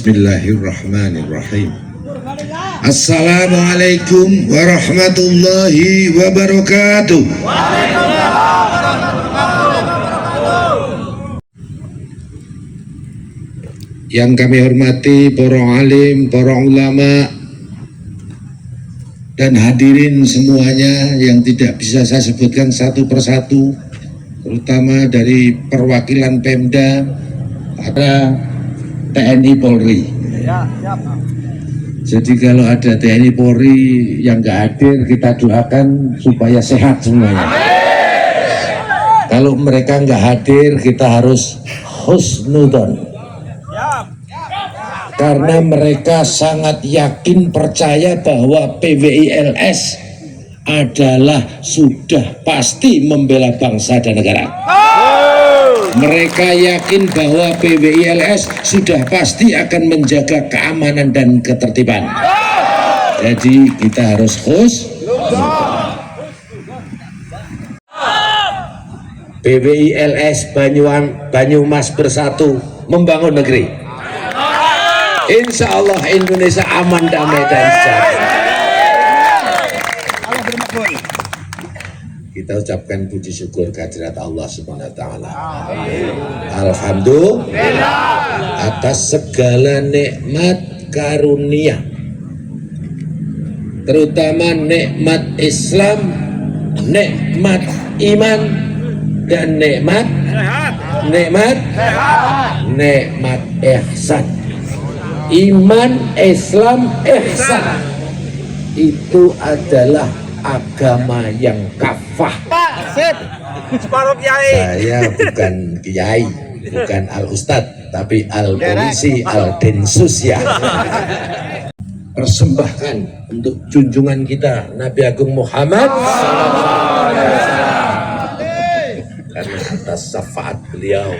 Bismillahirrahmanirrahim. Assalamualaikum warahmatullahi wabarakatuh. Yang kami hormati para alim, para ulama, dan hadirin semuanya yang tidak bisa saya sebutkan satu persatu, terutama dari perwakilan Pemda, ada TNI Polri. Jadi kalau ada TNI Polri yang nggak hadir, kita doakan supaya sehat semuanya. Kalau mereka nggak hadir, kita harus husnudon. Karena mereka sangat yakin percaya bahwa PWILS adalah sudah pasti membela bangsa dan negara. Mereka yakin bahwa PWILS sudah pasti akan menjaga keamanan dan ketertiban. Jadi kita harus PWILS Banyumas bersatu membangun negeri. Insya Allah Indonesia aman, damai dan sejahtera. Kita ucapkan puji syukur kehadirat Allah Subhanahu wa taala. Alhamdulillah atas segala nikmat karunia, terutama nikmat Islam, nikmat iman, dan nikmat ihsan. Iman, Islam, ihsan itu adalah agama yang kafah. Pak, sip. Separuh kiai. Saya bukan kiai, bukan al-ustadz, tapi al-polisi, al-densus ya. Persembahkan untuk junjungan kita Nabi Agung Muhammad, karena atas syafaat beliau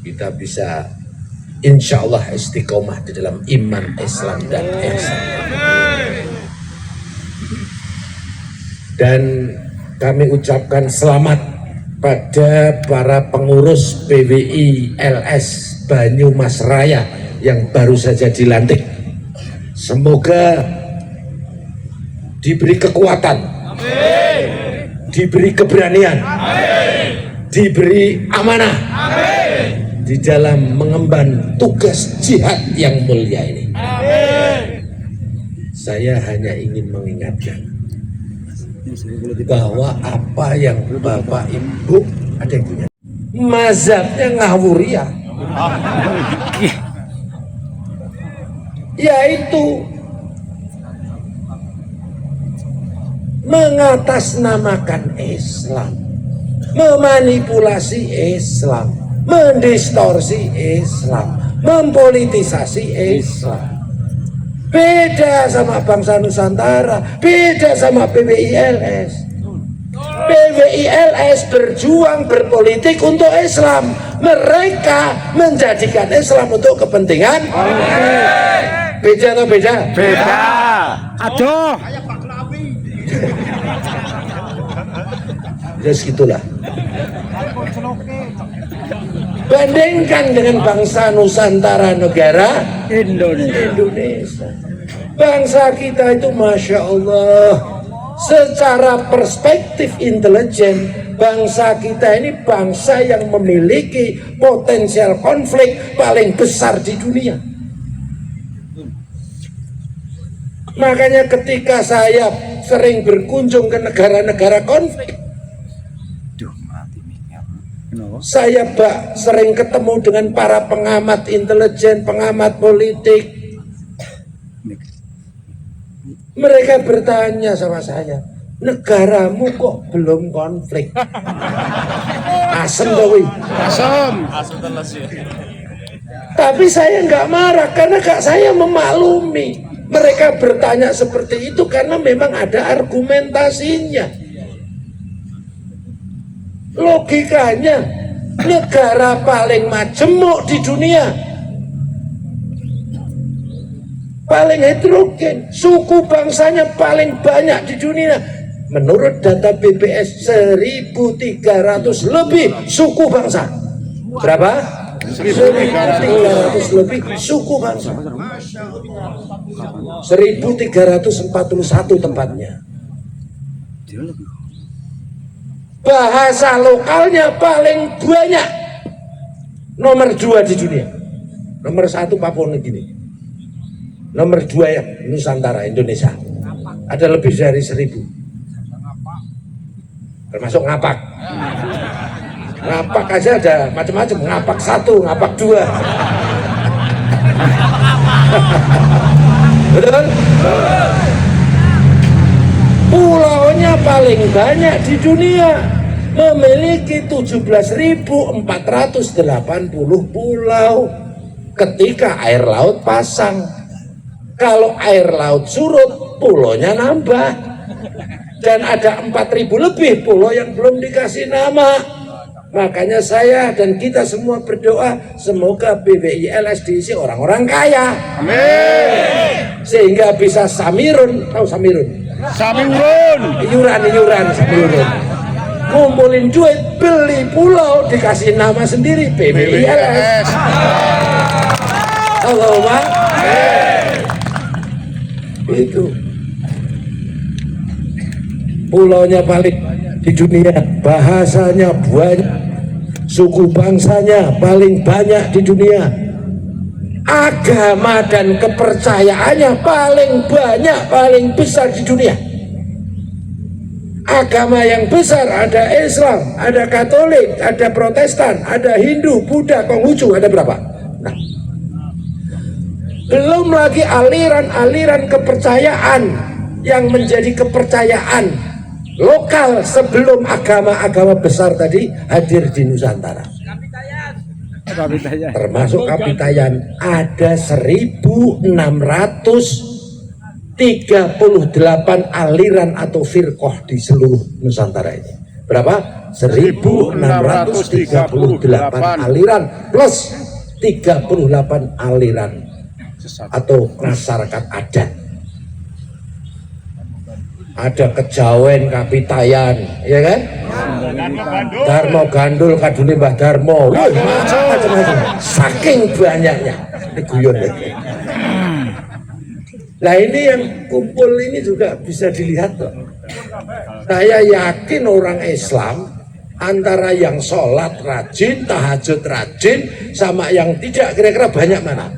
kita bisa insya Allah istiqomah di dalam iman, Islam, dan ihsan. Dan kami ucapkan selamat pada para pengurus PWILS Banyumas Raya yang baru saja dilantik. Semoga diberi kekuatan, diberi keberanian, diberi amanah di dalam mengemban tugas jihad yang mulia ini. Saya hanya ingin mengingatkan bahwa apa yang Bapak Ibu ada yang punya mazhabnya ngawuriyah, yaitu mengatasnamakan Islam, memanipulasi Islam, mendistorsi Islam, mempolitisasi Islam. Beda sama bangsa Nusantara, beda sama PWILS. PWILS berjuang berpolitik untuk Islam. Mereka menjadikan Islam untuk kepentingan. Beda atau beda? Beda. Aduh. Ya segitulah. Bandingkan dengan bangsa Nusantara negara Indonesia. Bangsa kita itu Masya Allah, secara perspektif intelijen, bangsa kita ini bangsa yang memiliki potensial konflik paling besar di dunia. Makanya ketika saya sering berkunjung ke negara-negara konflik, saya sering ketemu dengan para pengamat intelijen, pengamat politik. Mereka bertanya sama saya, negaramu kok belum konflik? Asem doi. Asam. Tapi saya nggak marah karena saya memaklumi. Mereka bertanya seperti itu karena memang ada argumentasinya. Logikanya, negara paling majemuk di dunia, paling heterogen, suku bangsanya paling banyak di dunia. Menurut data BPS 1.300 lebih suku bangsa. Berapa? 1.300 lebih suku bangsa. 1.341 tempatnya. Bahasa lokalnya paling banyak, nomor 2 di dunia. Nomor 1 Papua Nugini, nomor 2 ya Nusantara Indonesia. Ada lebih dari 1.000, termasuk ngapak. Ngapak aja ada macam-macam, ngapak 1, ngapak 2. Betul? Pulaunya paling banyak di dunia, memiliki 17.480 pulau. Ketika air laut pasang, kalau air laut surut, pulaunya nambah. Dan ada 4.000 lebih pulau yang belum dikasih nama. Makanya saya dan kita semua berdoa, semoga BWILS diisi orang-orang kaya. Amin. Sehingga bisa samirun, tahu samirun? Samirun. Iuran samirun. Ngumpulin duit, beli pulau, dikasih nama sendiri BWILS. Allahumma itu pulaunya paling di dunia, bahasanya banyak, suku bangsanya paling banyak di dunia, agama dan kepercayaannya paling banyak, paling besar di dunia. Agama yang besar ada Islam, ada Katolik, ada Protestan, ada Hindu, Buddha, Konghucu, ada berapa? Nah, belum lagi aliran-aliran kepercayaan yang menjadi kepercayaan lokal sebelum agama-agama besar tadi hadir di Nusantara. Termasuk Kapitayan, ada 1.638 aliran atau firqoh di seluruh Nusantara ini. Berapa? 1.638 aliran plus 38 aliran atau masyarakat adat. Ada Kejawen, Kapitayan, ya kan? Darmo Gandul, Kadune Mbah Darmo, macam-macam. Saking banyaknya, ini guyon lagi. Nah ini yang kumpul ini juga bisa dilihat loh. Saya yakin orang Islam antara yang sholat rajin, tahajud rajin, sama yang tidak, kira-kira banyak mana?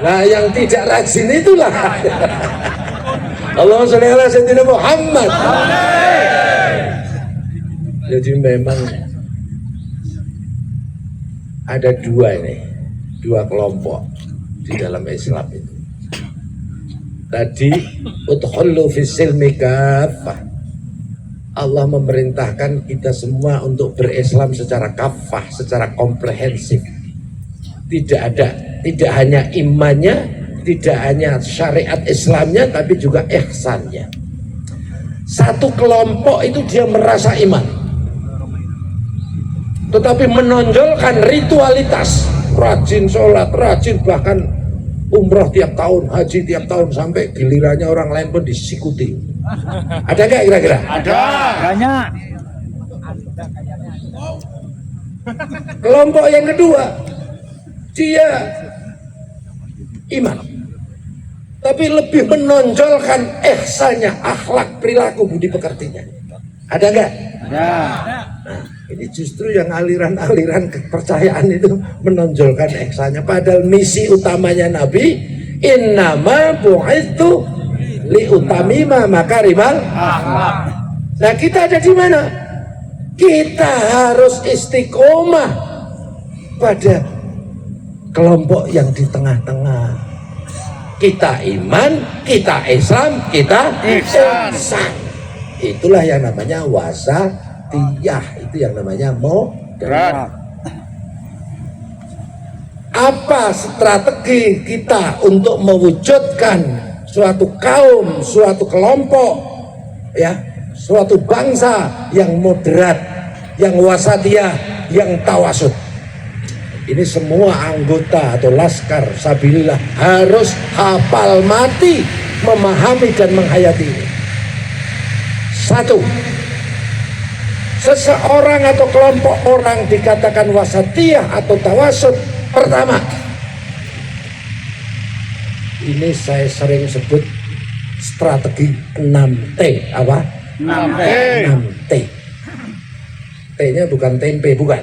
Nah yang tidak rajin itulah. Allahumma sholli ala sayyidina Muhammad. Jadi memang ada dua kelompok di dalam Islam itu. Tadi udkhulu fis silmi kaffah. Allah memerintahkan kita semua untuk berislam secara kafah, secara komprehensif. Tidak hanya imannya, tidak hanya syariat Islamnya, tapi juga ihsannya. Satu kelompok itu dia merasa iman, tetapi menonjolkan ritualitas, rajin sholat, rajin bahkan umroh tiap tahun, haji tiap tahun, sampai gilirannya orang lain pun disikuti. Ada nggak kira-kira? Ada. Banyak. Kelompok yang kedua, dia iman, tapi lebih menonjolkan ihsannya, akhlak, perilaku, budi pekertinya. Ada nggak? Ada. Nah, ini justru yang aliran-aliran kepercayaan itu menonjolkan ihsannya. Padahal misi utamanya Nabi, innama bu'itsu liutamima makarimal akhlak. Nah kita ada di mana? Kita harus istiqomah pada kelompok yang di tengah-tengah. Kita iman, kita Islam, kita ihsan. Itulah yang namanya wasatiyah, itu yang namanya moderat. Apa strategi kita untuk mewujudkan suatu kaum, suatu kelompok, ya, suatu bangsa yang moderat, yang wasatiyah, yang tawasud? Ini semua anggota atau laskar sabilillah harus hafal mati, memahami dan menghayati ini. Satu, seseorang atau kelompok orang dikatakan wasatiyah atau tawasud, pertama, ini saya sering sebut strategi 6T. Apa? 6T. 6T. T-nya bukan tempe, bukan.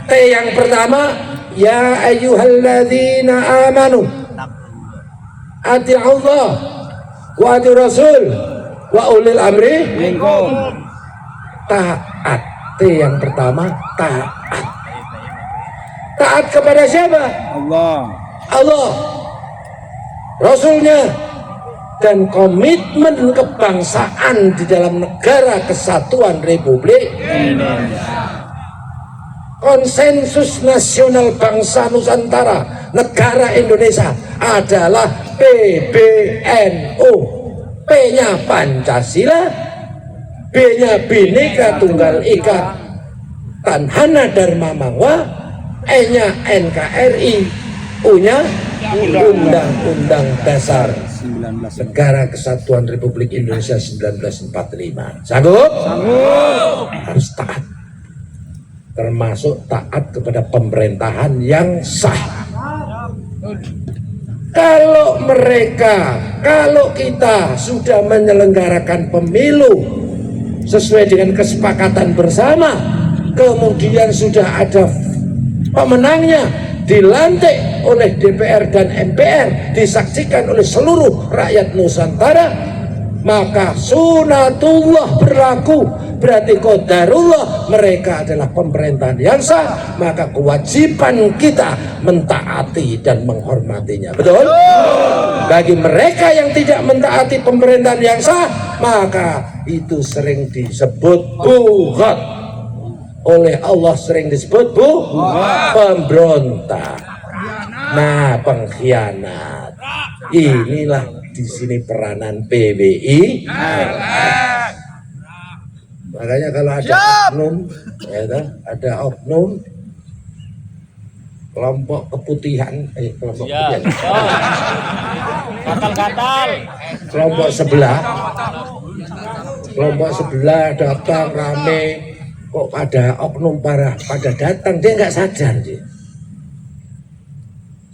T yang pertama, ya ayyuhalladzina amanu ati'allah wa ati rasul wa ulil amri Minkum. taat. T yang pertama, taat. Taat kepada siapa? Allah. Allah, Rasulnya, dan komitmen kebangsaan di dalam negara kesatuan Republik Indonesia. Konsensus nasional bangsa Nusantara negara Indonesia adalah PBNU. P-nya Pancasila, B-nya Bhinneka Tunggal Ika Tanhana Dharma Mangwa, E-nya NKRI, U-nya Undang-Undang Dasar 19. Negara Kesatuan Republik Indonesia 1945. Sanggup? Sanggup. Harus taat, termasuk taat kepada pemerintahan yang sah. Kalau kita sudah menyelenggarakan pemilu sesuai dengan kesepakatan bersama, kemudian sudah ada pemenangnya, dilantik oleh DPR dan MPR, disaksikan oleh seluruh rakyat Nusantara, maka sunatullah berlaku, berarti qadarullah, mereka adalah pemerintahan yang sah, maka kewajiban kita mentaati dan menghormatinya. Betul? Bagi mereka yang tidak mentaati pemerintahan yang sah, maka itu sering disebut bughat. Oleh Allah sering disebut pemberontak. Nah, pengkhianat. Inilah di sini peranan PBI. Makanya kalau ada oknum, ya kan, ada oknum kelompok keputihan, keputihan. Gatal-gatal. Kelompok sebelah datang rame, kok ada oknum pada datang, dia nggak sadar dia.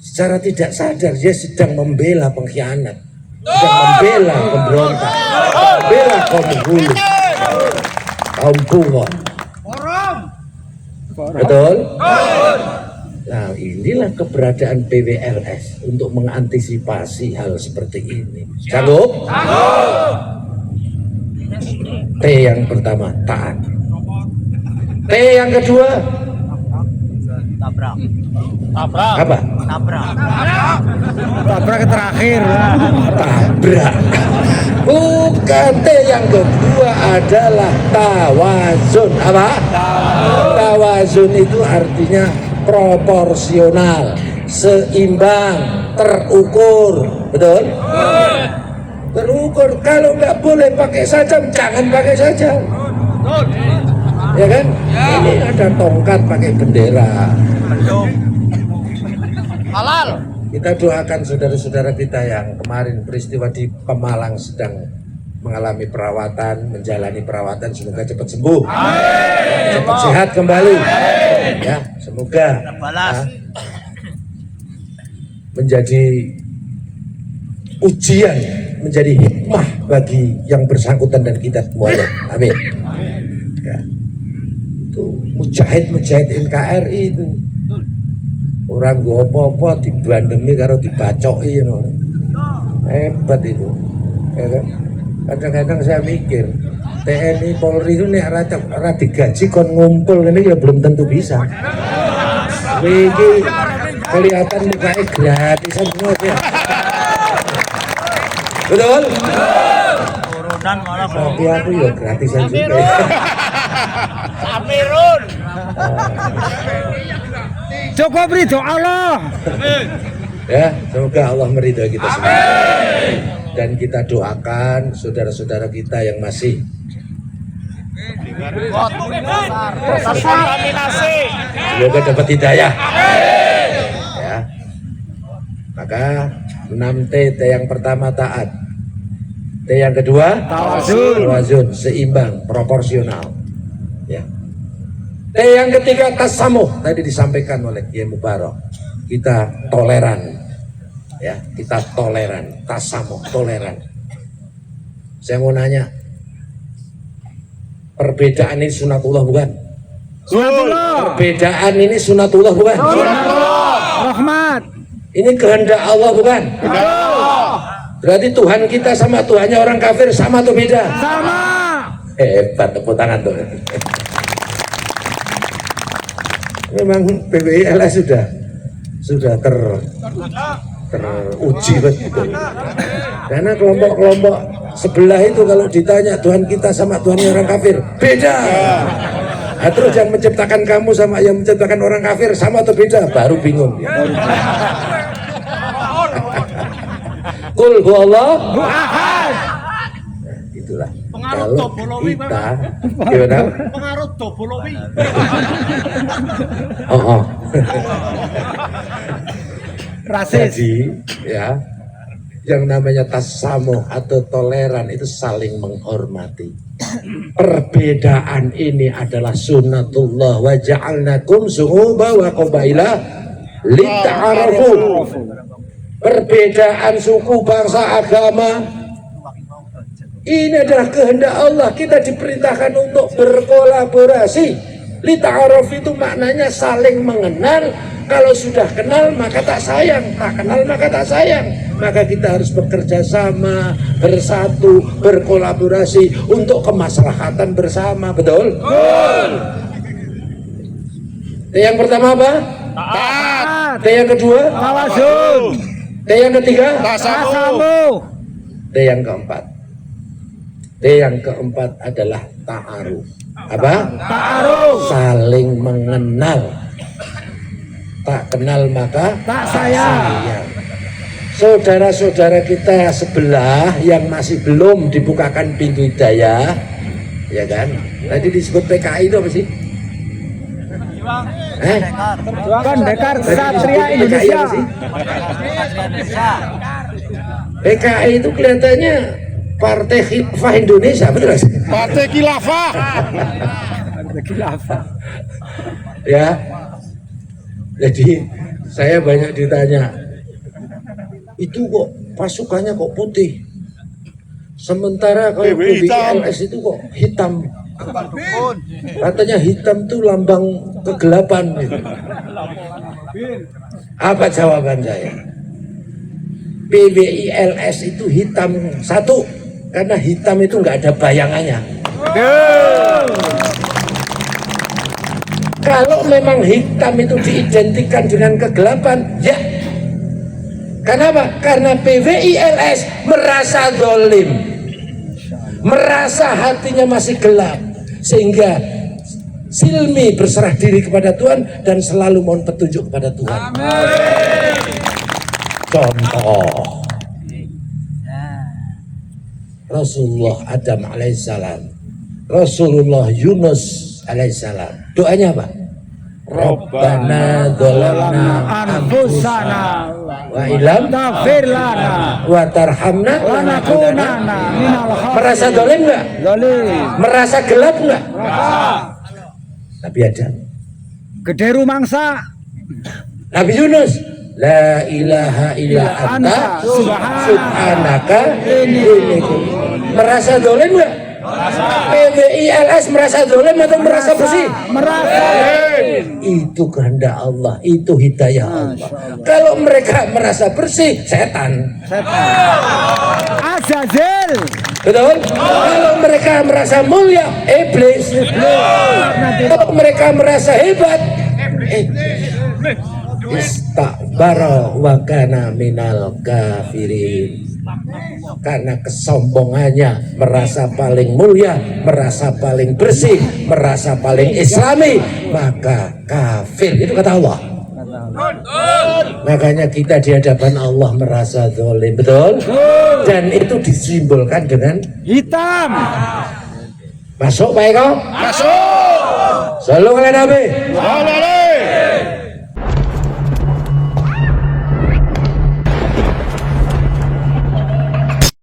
Secara tidak sadar dia sedang membela pengkhianat, sedang membela pemberontak, membela kaum hulu, kaum buron. Betul? Nah, inilah keberadaan PWLS untuk mengantisipasi hal seperti ini. Sanggup? T yang pertama, taat. T yang kedua, Tabrak. apa? Tabrak ke terakhir. Tabrak. Bukan. T yang kedua adalah tawazun. Apa? Tawazun itu artinya proporsional, seimbang, terukur. Betul? Terukur. Kalau nggak boleh pakai sajam, jangan pakai sajam. Ya kan? Ini ada tongkat pakai bendera. Halal. Kita doakan saudara-saudara kita yang kemarin peristiwa di Pemalang sedang mengalami perawatan, menjalani perawatan, semoga cepat sembuh, cepat sehat kembali. Ya, semoga menjadi ujian, menjadi hikmah bagi yang bersangkutan dan kita semuanya. Amin. Ya. Itu mujahid NKRI itu. Orang gua apa-apa dibandemi karo dibacoki, you know. Hebat itu. Ya kan? Kadang-kadang saya mikir, TNI Polri itu nek ora digaji kon ngumpul ini ya belum tentu bisa. Iki kelihatan mukanya gratisan semua ya. Betul? Turunan malah Tapi aku ya gratisan juga. Samirun. Cukup ridho Allah. Ya, semoga Allah meridhoi kita semua. Dan kita doakan saudara-saudara kita yang masih Terkontaminasi. semoga dapat hidayah. Ya. Maka 6T, T yang pertama taat. T yang kedua Tawazun. tawazun, seimbang, proporsional. Ya. Yang ketiga tasamuh, tadi disampaikan oleh Kiai Mubarok. Kita toleran, ya, kita toleran, tasamuh, toleran. Saya mau nanya, perbedaan ini sunatullah bukan? Sunatullah. Perbedaan ini sunatullah bukan? Sunatullah. Rahmat. Ini kehendak Allah bukan? Berarti Tuhan kita sama Tuhannya orang kafir sama atau beda? Sama. Hebat, tepuk tangan tuh. Memang PBILS sudah teruji betul. Karena kelompok-kelompok sebelah itu kalau ditanya Tuhan kita sama Tuhannya orang kafir beda. Nah, terus yang menciptakan kamu sama yang menciptakan orang kafir sama atau beda? Baru bingung. Kul huwallahu ahad. Itulah. Kalau kita gimana? Pengaruh dobolowi. Oh. Rasis. Jadi ya, yang namanya tasamuh atau toleran itu saling menghormati. Perbedaan ini adalah sunnatullah wa ja'alnakum syu'uban wa qabaila lita'arafu. Perbedaan suku, bangsa, agama ini adalah kehendak Allah. Kita diperintahkan untuk berkolaborasi. Lita'aruf itu maknanya saling mengenal. Kalau sudah kenal maka tak sayang, tak kenal maka tak sayang. Maka kita harus bekerja sama, bersatu, berkolaborasi untuk kemaslahatan bersama. Betul? Betul. Yang pertama apa? Taat. Yang kedua? Tawasul. Yang ketiga? Tasamuh. Yang keempat. Yang keempat adalah ta'aruf. Apa? Ta'aruf. Saling mengenal. Tak kenal maka Tak sayang. Saudara-saudara kita sebelah yang masih belum dibukakan pintu hidayah, ya kan? Tadi disebut PKI itu apa sih? Pendekar Tadi Satria disebut PKI Indonesia. apa sih? PKI itu kelihatannya Partai Khilafah Indonesia, betul nggak sih? Partai Khilafah. Ya. Jadi saya banyak ditanya, itu kok pasukannya kok putih, sementara kalau PBILS itu kok hitam. Katanya hitam tuh lambang kegelapan gitu. Apa jawaban saya? PBILS itu hitam satu, karena hitam itu nggak ada bayangannya. Kalau memang hitam itu diidentikan dengan kegelapan, ya. Kenapa? Karena PBILS merasa zalim, merasa hatinya masih gelap, sehingga silmi berserah diri kepada Tuhan dan selalu mohon petunjuk kepada Tuhan. Amin. Contoh Rasulullah Adam alaihissalam, Rasulullah Yunus alaihissalam, doanya apa? Rabbana dzalamna Anfusana wa ilam taghfir lana wa tarhamna lanakunanna minal khasirin. Merasa zalim enggak? Zalim. Merasa gelap enggak? Nabi Adam, Gede rumangsa. Nabi Yunus, la ilaha illa anta subhanaka inni kuntu. Merasa zalim enggak? PBILS merasa zalim atau merasa bersih? Merasa. Itu kehendak Allah, itu hidayah Allah. Kalau mereka merasa bersih, setan. Azazil. Betul? Kalau mereka merasa mulia, iblis. Kalau mereka merasa hebat, istakbara wa kana minal kafirin. Karena kesombongannya merasa paling mulia, merasa paling bersih, merasa paling islami, maka kafir. Itu kata Allah. Makanya kita di hadapan Allah merasa zalim, betul? Dan itu disimbolkan dengan Hitam. masuk Pak Eko? Masuk. Sallu ala Nabi. Halo.